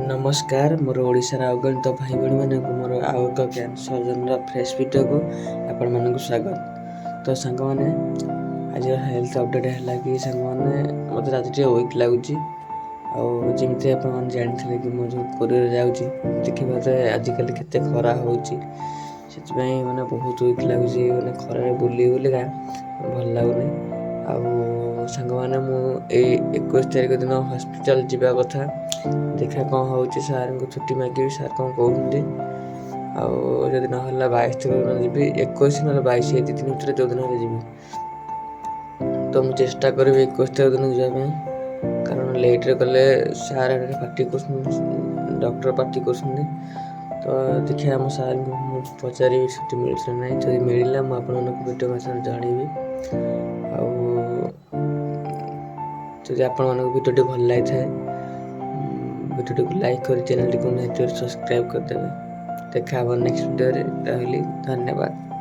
नमस्कार मोर ओडिशार अगणित भाई भणी मानक मोर आउ एक कैंसर सर्जन फ्रेश वीडियो को आपण मानक स्वागत। तो सांग मैंने आज हेल्थ अपडेट है कि सांग मैंने मत रात वीक लगुच आमती आप जानी कि मो जो पुरी जाऊँगी देखिए आजिकल केते खरा हो मैंने बहुत वीक लगुच मैंने खरार बुली बुलिका भल लगुनि सांग मैंने मुझे 21 तारिख दिन हॉस्पिटल जीवा कथा देखा कौन हो सार को छुट्टी मागे सार कौन कहते आदि ना 22 तारिख दिन जी 21 ना 22 ये 2 दिन भर जो दिन जी तो मुझे चेष्टा करी 21 तारिख दिन जावाई कारण लेट्रे कले सार पार्टी कर डॉक्टर पार्टी कर तो देखिए आम सार पचारि छुट्टी मिलता ना जब मिलला मुझे वीडियो माध्यम जनइबी जदि आपण भिडियोटी भल लगी था वीडियो को लाइक कर चैनल को सब्सक्राइब करदे। देखा नेक्स्ट वीडियो। धन्यवाद।